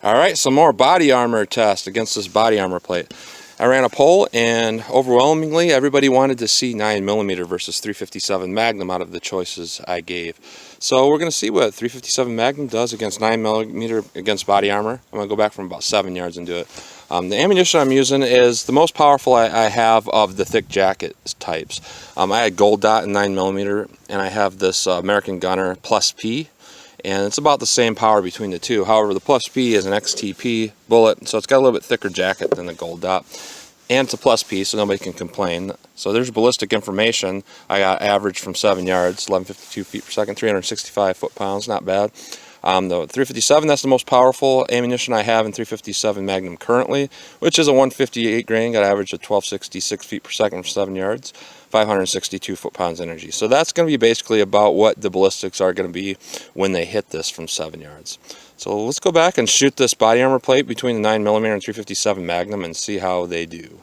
Alright, some more body armor test against this body armor plate. I ran a poll and overwhelmingly everybody wanted to see 9mm versus 357 Magnum out of the choices I gave. So we're going to see what 357 Magnum does against 9mm against body armor. I'm going to go back from about 7 yards and do it. The ammunition I'm using is the most powerful I have of the thick jacket types. I had gold dot in 9mm and I have this American Gunner +P. And it's about the same power between the two. However, the +P is an XTP bullet, so it's got a little bit thicker jacket than the gold dot. And it's a +P, so nobody can complain. So there's ballistic information. I got average from 7 yards, 1152 feet per second, 365 foot-pounds, not bad. The 357, that's the most powerful ammunition I have in 357 Magnum currently, which is a 158 grain, got an average of 1266 feet per second from 7 yards, 562 foot-pounds energy. So that's going to be basically about what the ballistics are going to be when they hit this from 7 yards. So let's go back and shoot this body armor plate between the 9mm and 357 Magnum and see how they do.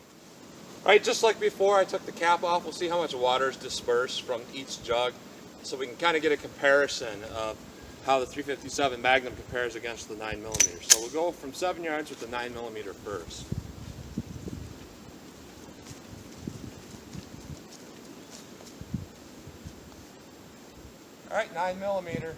Alright, just like before, I took the cap off. We'll see how much water is dispersed from each jug so we can kind of get a comparison of how the 357 Magnum compares against the 9mm. So we'll go from 7 yards with the 9mm first. Alright, 9mm.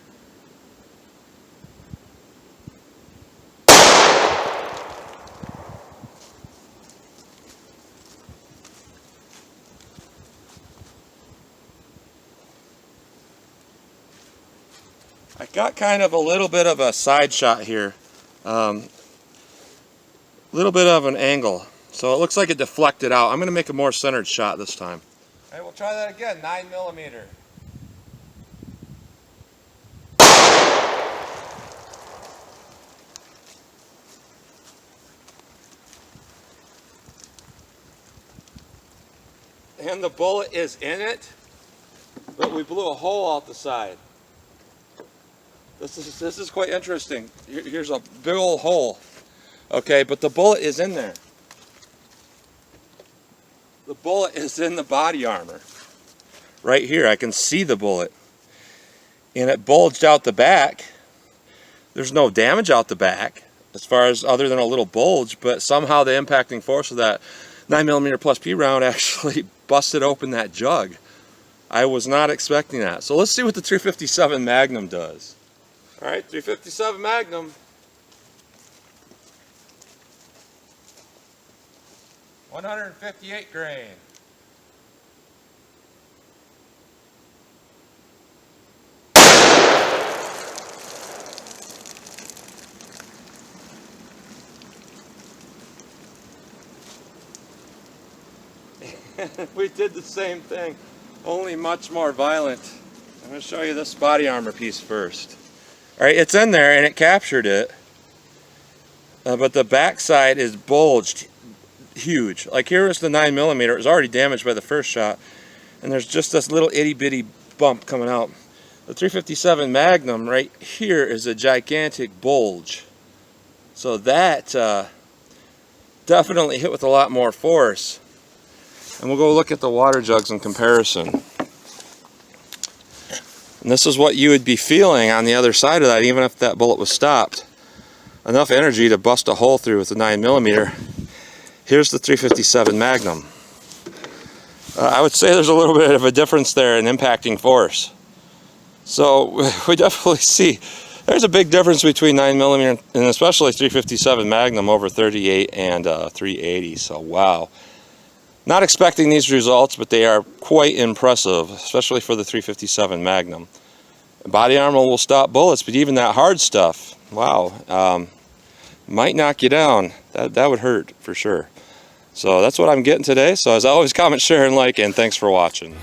I got kind of a little bit of a side shot here, little bit of an angle, so it looks like it deflected out. I'm going to make a more centered shot this time. Alright, we'll try that again, 9mm. And the bullet is in it, but we blew a hole out the side. This is quite interesting. Here's a big old hole. Okay, but the bullet is in there. The bullet is in the body armor. Right here, I can see the bullet. And it bulged out the back. There's no damage out the back, as far as other than a little bulge, but somehow the impacting force of that 9mm +P round actually busted open that jug. I was not expecting that. So let's see what the 357 Magnum does. Alright, 357 Magnum. 158 grain. We did the same thing, only much more violent. I'm going to show you this body armor piece first. Alright, it's in there and it captured it, but the back side is bulged huge. Like here is the 9mm, it was already damaged by the first shot, and there's just this little itty bitty bump coming out. The 357 Magnum right here is a gigantic bulge. So that definitely hit with a lot more force. And we'll go look at the water jugs in comparison. And this is what you would be feeling on the other side of that, even if that bullet was stopped. Enough energy to bust a hole through with the 9mm. Here's the 357 Magnum. I would say there's a little bit of a difference there in impacting force. So we definitely see there's a big difference between 9mm and especially 357 Magnum over 38 and 380. So wow. Not expecting these results, but they are quite impressive, especially for the 357 Magnum. Body armor will stop bullets, but even that hard stuff, wow, might knock you down. That would hurt for sure. So that's what I'm getting today. So as always, comment, share, and like, and thanks for watching.